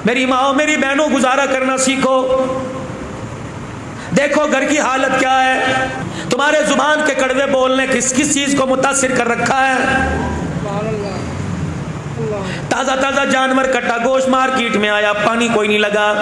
میری ماں میری بہنوں گزارا کرنا سیکھو. دیکھو گھر کی حالت کیا ہے. تمہارے زبان کے کڑوے بولنے کس کس چیز کو متاثر کر رکھا ہے. تازہ تازہ جانور کٹا گوشت مارکیٹ میں آیا, پانی کوئی نہیں لگا.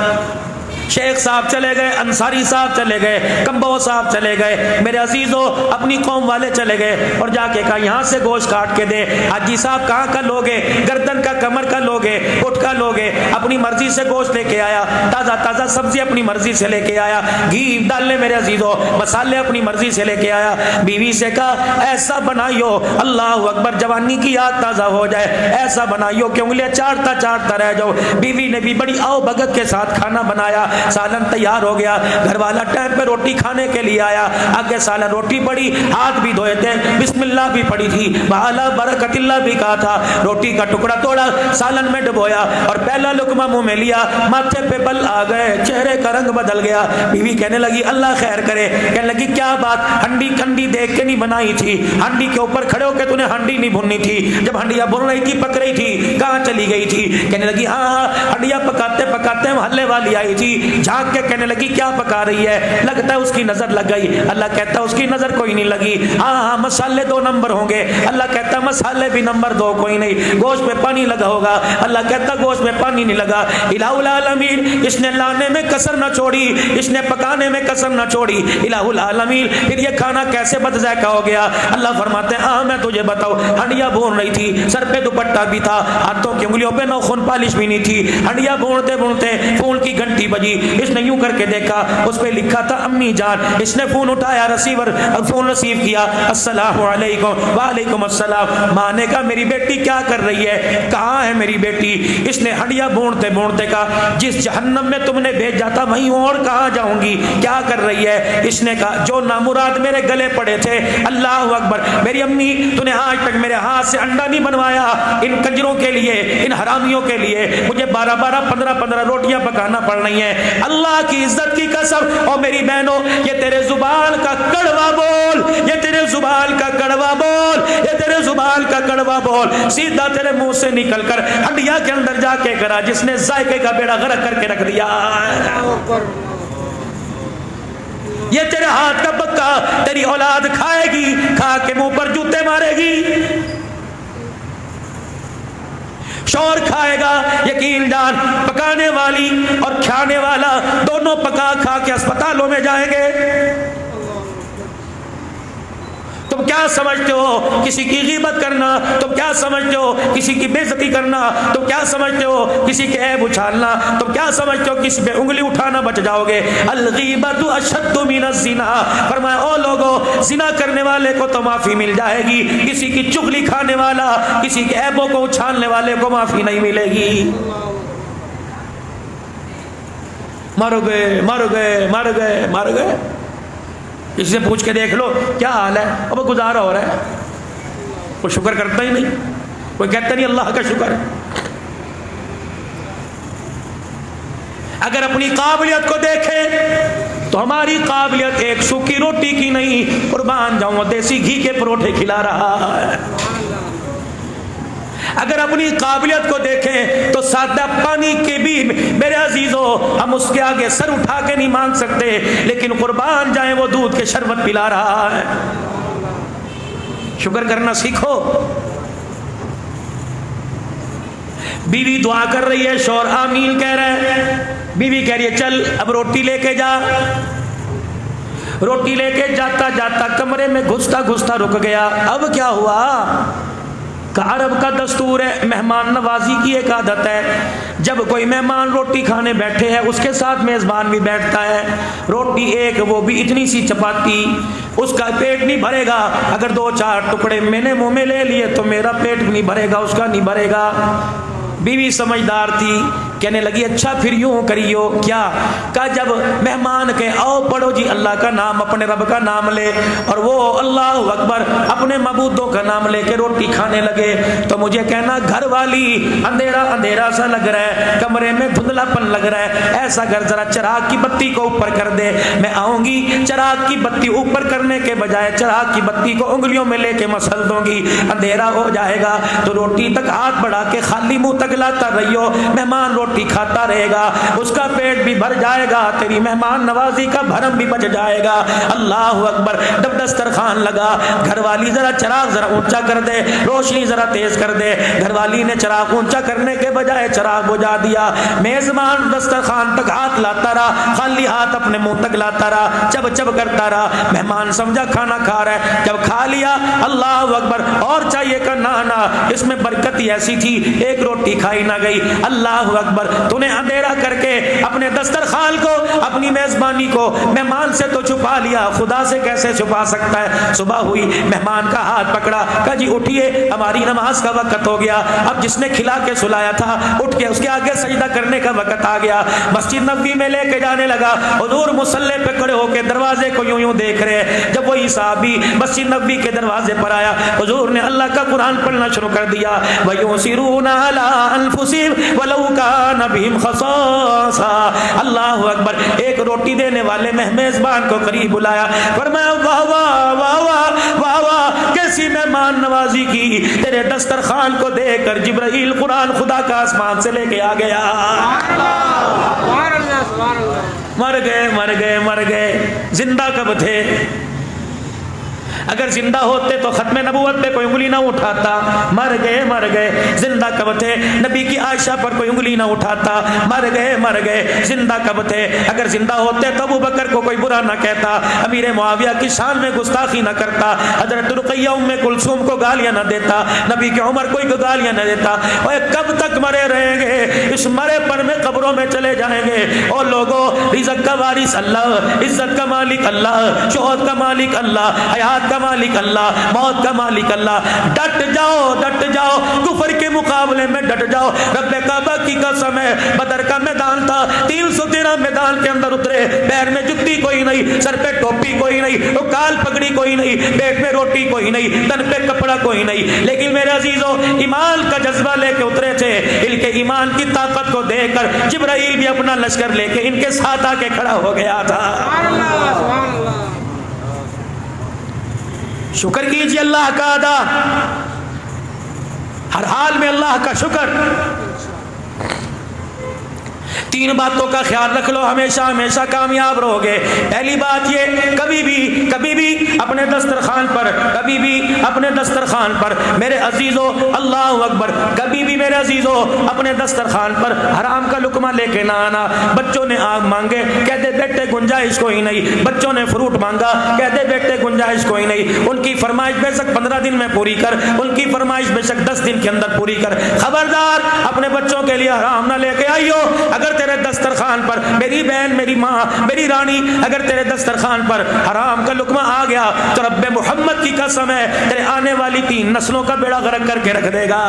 شیخ صاحب چلے گئے, انصاری صاحب چلے گئے, کمبو صاحب چلے گئے, میرے عزیزو اپنی قوم والے چلے گئے اور جا کے کہا یہاں سے گوشت کاٹ کے دے. حاجی صاحب کہاں کا لوگے, گردن کا, کمر کا لوگے, اٹھ کا لوگے. اپنی مرضی سے گوشت لے کے آیا, تازہ تازہ سبزی اپنی مرضی سے لے کے آیا, گھی ڈالنے میرے عزیزو, مسالے اپنی مرضی سے لے کے آیا. بیوی سے کہا ایسا بنائیو, اللہ اکبر, جوانی کی یاد تازہ ہو جائے, ایسا بنائیو کہ انگلیاں چاٹتا چاٹتا رہ جاؤ. بیوی نے بھی بڑی آؤ بھگت کے ساتھ کھانا بنایا, سالن تیار ہو گیا. گھر والا ٹائم پہ روٹی کھانے کے لیے آیا, آگے سالن روٹی پڑی, ہاتھ بھی دھوئے تھے, بسم اللہ بھی پڑی تھی, وعلی برکت اللہ بھی کہا تھا. روٹی کا ٹکڑا توڑا, سالن میں ڈبویا اور پہلا لقمہ منہ میں لیا, ماتھے پہ بل آ گئے, چہرے کا رنگ بدل گیا. بیوی کہنے لگی اللہ خیر کرے. کہنے لگی کیا بات, ہنڈی کنڈی دیکھ کے نہیں بنائی تھی, ہنڈی کے اوپر کھڑے ہو کے تو نے ہنڈی نہیں بھونی تھی, جب ہنڈیاں بھون رہی تھی پک رہی تھی, کہاں چلی گئی تھی. کہنے لگی ہاں ہنڈیاں پکاتے پکاتے محلے والی آئی تھی, جھانک کے کہنے لگی کیا پکا رہی ہے, لگتا ہے اس کی نظر لگ گئی. اللہ کہتا ہے اس کی نظر کوئی نہیں لگی, ہاں ہاں مسالے 2 نمبر ہوں گے. اللہ کہتا ہے مسالے بھی نمبر 2 کوئی نہیں. گوشت میں پانی لگا ہوگا, اللہ کہتا ہے گوشت میں پانی نہیں لگا. الہ العالمین, اس نے لانے میں کسر نہ چھوڑی, اس نے پکانے میں کسر نہ چھوڑی. الہ العالمین, پھر یہ کھانا کیسے بد ذائقہ ہو گیا. اللہ فرماتے ہیں ہاں میں تجھے بتاؤں, ہنڈیاں بھون رہی تھی, سر پہ دوپٹہ بھی تھا, ہاتھوں کی انگلیوں پہ ناخن پالش بھی نہیں تھی. ہنڈیاں بھونتے بھونتے فون کی گھنٹی بجی, اس نے یوں کر کے دیکھا, اس پہ لکھا تھا امی جان. اس نے فون اٹھایا, ریسیور فون ریسیو کیا, السلام علیکم. وعلیکم السلام. ماں نے کہا میری بیٹی کیا کر رہی ہے, کہاں ہے میری بیٹی. اس نے ہنڈیاں بھونتے بھونتے کہا جس جہنم میں تم نے بھیجا تھا وہیں اور کہاں جاؤں گی, کیا کر رہی ہے. اس نے کہا جو نامراد میرے گلے پڑے تھے, اللہ اکبر, میری امی تو نے آج تک میرے ہاتھ سے انڈا نہیں بنوایا, ان کنجروں کے لیے, ان حرامیوں کے لیے مجھے 12 15 روٹیاں پکانا پڑ رہی ہیں. اللہ کی عزت کی قسم, اور میری بہنوں یہ تیرے زبان کا کڑوا بول, یہ تیرے زبان کا کڑوا بول, یہ تیرے زبان کا کڑوا بول سیدھا تیرے منہ سے نکل کر ہڈیا کے اندر جا کے کرا جس نے ذائقے کا بیڑا غرق کر کے رکھ دیا. یہ تیرے ہاتھ کا پکا تیری اولاد کھائے گی, کھا کے منہ پر جوتے مارے گی. شور کھائے گا, یقین جان پکانے والی اور کھانے والا دونوں پکا کھا کے اسپتالوں میں جائیں گے. تم کیا سمجھتے ہو کسی کی غیبت کرنا, تم کیا سمجھتے ہو کسی کی بے عزتی کرنا, تم کیا سمجھتے ہو کسی کے عیب اچھالنا, تم کیا سمجھتے ہو کسی پہ انگلی اٹھانا بچ جاؤ گے. الغیبت اشد من الزنا, فرمایا او لوگو زنا کرنے والے کو تو معافی مل جائے گی, کسی کی چغلی کھانے والا, کسی کے عیبوں کو اچھالنے والے کو معافی نہیں ملے گی. مر گئے مر گئے مر گئے مر گئے. اس سے پوچھ کے دیکھ لو کیا حال ہے, اب گزارا ہو رہا ہے, کوئی شکر کرتا ہی نہیں, کوئی کہتا نہیں اللہ کا شکر. اگر اپنی قابلیت کو دیکھیں تو ہماری قابلیت ایک سوکھی روٹی کی نہیں, قربان جاؤں دیسی گھی کے پروٹھے کھلا رہا ہے. اگر اپنی قابلیت کو دیکھیں تو سادہ پانی کے بھی میرے عزیزو ہم اس کے آگے سر اٹھا کے نہیں مانگ سکتے, لیکن قربان جائیں وہ دودھ کے شربت پلا رہا ہے. شکر کرنا سیکھو. بیوی دعا کر رہی ہے, شوہر آمین کہہ رہے ہیں. بیوی کہہ رہی ہے چل اب روٹی لے کے جا. روٹی لے کے جاتا جاتا کمرے میں گھستا گھستا رک گیا. اب کیا ہوا, عرب کا دستور ہے, مہمان نوازی کی ایک عادت ہے, جب کوئی مہمان روٹی کھانے بیٹھے ہے اس کے ساتھ میزبان بھی بیٹھتا ہے. روٹی ایک, وہ بھی اتنی سی چپاتی, اس کا پیٹ نہیں بھرے گا. اگر 2-4 ٹکڑے میں نے منہ میں لے لیے تو میرا پیٹ نہیں بھرے گا, اس کا نہیں بھرے گا. بیوی سمجھدار تھی, کہنے لگی اچھا پھر یوں کریو. کیا کہا, جب مہمان کے آؤ پڑھو جی اللہ کا نام, اپنے رب کا نام لے, اور وہ اللہ اکبر اپنے معبودوں کا نام لے کے روٹی کھانے لگے, تو مجھے کہنا گھر والی اندھیرا اندھیرا سا لگ رہا ہے, کمرے میں دھندلا پن لگ رہا ہے, ایسا گھر ذرا چراغ کی بتی کو اوپر کر دے. میں آؤں گی, چراغ کی بتی اوپر کرنے کے بجائے چراغ کی بتی کو انگلیوں میں لے کے مسل دوں گی, اندھیرا ہو جائے گا. تو روٹی تک ہاتھ بڑھا کے خالی منہ تک لاتا رہیو. مہمان روٹی کھاتا رہے گا اس کا پیٹ بھی بھر جائے گا, تیری مہمان نوازی کا بھرم بھی بچ جائے گا. اللہ اکبر. جب دسترخوان لگا, گھر والی ذرا چراغ ذرا اونچا کر دے, روشنی ذرا تیز کر دے. گھر والی نے چراغ اونچا کرنے کے بجائے چراغ بجھا دیا. میزبان دسترخوان تک ہاتھ لاتا رہا, خالی ہاتھ اپنے منہ تک لاتا رہا, چب چب کرتا رہا. مہمان سمجھا کھانا کھا رہا ہے, جب کھا لیا اللہ اکبر اور چاہیے کہ نہ اس میں برکت ہی ایسی تھی ایک روٹی کھائی نہ گئی. اللہ اکبر. تو نے اندھیرا کر کے اپنے دسترخوان کو, اپنی میزبانی کو مہمان سے تو چھپا لیا, خدا سے کیسے چھپا سکتا ہے. صبح ہوئی, مہمان کا ہاتھ پکڑا, کہا جی اٹھیے ہماری نماز کا وقت ہو گیا. اب جس نے کھلا کے سلایا تھا اٹھ کے اس کے آگے سجدہ کرنے کا وقت آ گیا. مسجد نبوی میں لے کے جانے لگا. حضور مصلی پہ کھڑے ہو کے دروازے کو یوں دیکھ رہے. جب وہی صحابی مسجد نبوی کے دروازے پر آیا, حضور نے اللہ کا قرآن پڑھنا شروع کر دیا. وَيُؤْثِرُونَ عَلَىٰ أَنفُسِهِمْ وَلَوْ كَانَ بِهِمْ خَصَاصَةٌ. اللہ اکبر. ایک روٹی دینے والے میزبان کو قریب بلایا, فرمایا واہ واہ واہ واہ واہ واہ, کیسی مہمان نوازی کی. تیرے دسترخوان کو دیکھ کر جبرائیل قرآن خدا کا آسمان سے لے کے آ گیا. مر گئے مر گئے مر گئے. زندہ کب تھے؟ اگر زندہ ہوتے تو ختم نبوت پہ کوئی انگلی نہ اٹھاتا. مر گئے مر گئے. زندہ کب تھے؟ نبی کی عائشہ پر کوئی انگلی نہ اٹھاتا. مر گئے مر گئے. زندہ کب تھے؟ اگر زندہ ہوتے تو ابو بکر کو کوئی برا نہ کہتا, امیر معاویہ کی شان میں گستاخی نہ کرتا, حضرت رقیہ ام کلثوم کو گالیاں نہ دیتا, نبی کی عمر کوئی گالیاں نہ دیتا. اور کب تک مرے رہیں گے؟ اس مرے پر میں قبروں میں چلے جائیں گے. اور لوگوں, رزق کا وارث اللہ, عزت کا مالک اللہ, شہرت کا مالک اللہ, حیات کا مالک اللہ, موت کا مالک اللہ. ڈٹ جاؤ ڈٹ جاؤ, کفر کے مقابلے میں ڈٹ جاؤ. رب کعبہ کی قسم ہے, بدر کا میدان تھا, 313 میدان کے اندر اترے, پیر میں جتی کوئی نہیں, سر پہ ٹوپی کوئی نہیں, کال پگڑی کوئی نہیں, پیٹ میں روٹی کوئی نہیں, تن پہ کپڑا کوئی نہیں, لیکن میرے عزیزوں ایمان کا جذبہ لے کے اترے تھے. ان کے ایمان کی طاقت کو دیکھ کر جبرائیل بھی اپنا لشکر لے کے ان کے ساتھ آ کے کھڑا ہو گیا تھا. شکر کیجیے اللہ کا ادا, ہر حال میں اللہ کا شکر. تین باتوں کا خیال رکھ لو, ہمیشہ ہمیشہ کامیاب رہو گے. پہلی بات یہ, کبھی بھی اپنے دسترخوان پر, کبھی بھی اپنے دسترخوان پر میرے عزیزو, اللہ اکبر, کبھی بھی میرے عزیزو اپنے دسترخوان پر حرام کا لقمہ لے کے نہ آنا. بچوں نے آگ مانگے, کہہ دے بیٹے گنجائش کوئی نہیں. بچوں نے فروٹ مانگا, کہہ دے بیٹے گنجائش کوئی نہیں. ان کی فرمائش بے شک 15 دن میں پوری کر, ان کی فرمائش بے شک 10 دن کے اندر پوری کر. خبردار اپنے بچوں کے لیے حرام نہ لے کے آئیو. اگر تیرے دسترخوان پر, میری بہن, میری ماں, میری رانی, اگر تیرے دسترخوان پر حرام کا لقمہ آ گیا تو رب محمد کی قسم ہے تیرے آنے والی 3 نسلوں کا بیڑا غرق کر کے رکھ دے گا.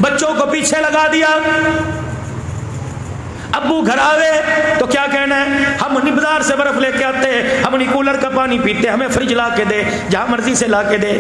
بچوں کو پیچھے لگا دیا. ابو گھر آوے تو کیا کہنا ہے, ہم نہیں بازار سے برف لے کے آتے, ہم نہیں کولر کا پانی پیتے, ہمیں فریج لا کے دے, جہاں مرضی سے لا کے دے.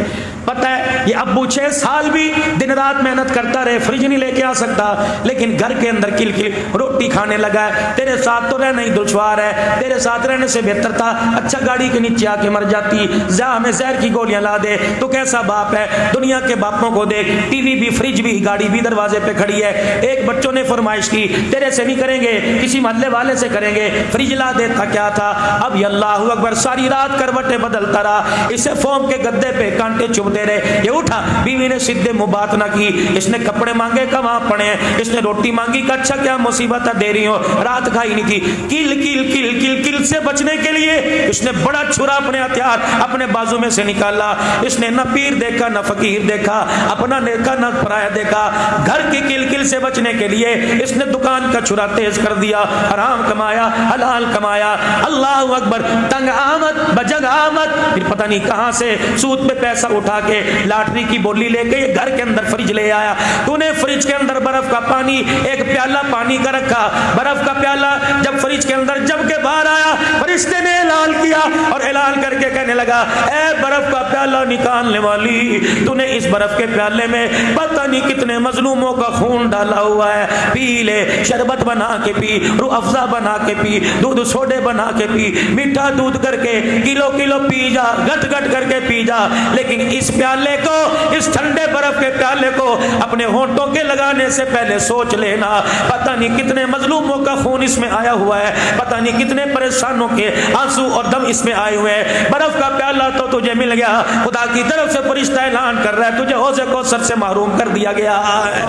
پتہ ہے یہ ابو 6 سال بھی دن رات محنت کرتا رہے, فریج نہیں لے کے آ سکتا, لیکن گھر کے اندر کل کل روٹی کھانے لگا ہے. تیرے ساتھ تو رہنا ہی دشوار ہے, تیرے ساتھ رہنے سے بہتر تھا اچھا گاڑی کے نیچے آ کے مر جاتی, ہمیں زہر کی گولیاں لا دے. تو کیسا باپ ہے, دنیا کے باپوں کو دیکھ, ٹی وی بھی, فریج بھی, گاڑی بھی دروازے پہ کھڑی ہے. ایک بچوں نے فرمائش کی, تیرے سے نہیں کریں گے, کسی محلے والے سے کریں گے, فریج لا دیتا. کیا تھا, اب یہ اللہ اکبر ساری رات کروٹیں بدلتا رہا, اسے فوم کے گدے پہ کانٹے چبھتے رہے. یہ اٹھا, بیوی نے سیدھے منہ بات نہ کی, اس نے کپڑے مانگے کہاں پڑے, اس نے روٹی مانگی کہ اچھا کیا مصیبت دے رہی ہو, رات کھائی نہیں تھی. کل کل کل کل کل سے بچنے کے لیے اس نے بڑا چھرا اپنے ہتھیار اپنے بازو میں سے نکالا. اس نے نہ پیر دیکھا نہ فقیر دیکھا, اپنا دیکھا نہ پرایا دیکھا. گھر کی کل کل سے بچنے کے لیے اس نے دکان کا چھرا تیز کر دیا, حرام کمایا, حلال کمایا. اللہ اکبر, تنگ آمد بجگ آمد, پھر پتہ نہیں کہاں سے سود پہ پیسہ اٹھا کے لاٹری کی بولی لے کے گھر کے اندر فریج لے آیا. تو نے فریج کے اندر برف کا پانی, ایک پیالہ پانی کا رکھا, برف کا پیالہ جب فریج کے اندر جب کے باہر آیا, فریج فرشتے نے اعلان کیا اور اعلان کر کے کہنے لگا اے برف کا پیالہ نکالنے والی، تو نے اس برف کے پیالے میں پتہ نہیں کتنے مظلوموں کا خون ڈالا ہوا ہے، پی لے، شربت بنا کے پی، روح افزا بنا کے پی، دودھ سوڈے بنا کے پی، میٹھا دودھ کر کے کلو کلو پی جا، گٹ گٹ کر کے پی جا، لیکن اس پیالے کو، اس ٹھنڈے برف کے پیالے کو اپنے ہونٹوں کے لگانے سے پہلے سوچ لینا پتہ نہیں کتنے مظلوموں کا خون اس میں آیا ہوا ہے، پتہ نہیں کتنے پریشانوں کے آنسو اور دم اس میں آئے ہوئے ہیں۔ برف کا پیالہ تو تجھے مل گیا، خدا کی طرف سے فرشتہ اعلان کر رہا ہے تجھے حوض کوثر سے محروم کر دیا گیا ہے۔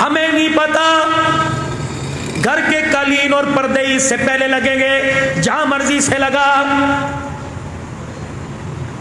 ہمیں نہیں پتا گھر کے قالین اور پردے اس سے پہلے لگیں گے، جہاں مرضی سے لگا،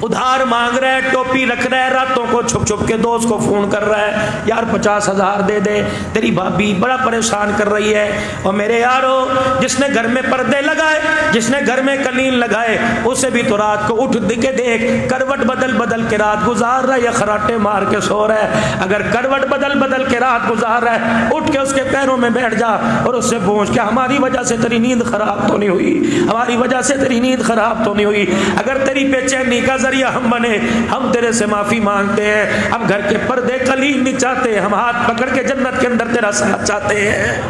ادھار مانگ رہا ہے، ٹوپی رکھ رہا ہے، راتوں کو چھپ چھپ کے دوست کو فون کر رہا ہے یار 50,000 دے دے، تیری بھابی بڑا پریشان کر رہی ہے۔ اور میرے یارو، جس نے گھر میں پردے لگائے، جس نے گھر میں قالین لگائے، اسے بھی تو رات کو اٹھ کے دیکھ، کروٹ بدل بدل کے رات گزار رہا ہے یا خراٹے مار کے سو رہا ہے؟ اگر کروٹ بدل بدل کے رات گزار رہا ہے، اٹھ کے اس کے پیروں میں بیٹھ جا اور اس سے پوچھ کہ ہماری وجہ سے تیری نیند خراب تو نہیں ہوئی؟ ہماری وجہ سے تیری نیند خراب تو نہیں ہوئی؟ اگر تیری بے چینی کا ذریعہ ہم بنے، ہم تیرے سے معافی مانگتے ہیں، ہم گھر کے پردے قالین نہیں چاہتے، ہم ہاتھ پکڑ کے جنت کے اندر تیرا ساتھ چاہتے ہیں۔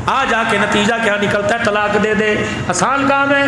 آ جا کے نتیجہ کیا نکلتا ہے؟ طلاق دے دے، آسان کام ہے؟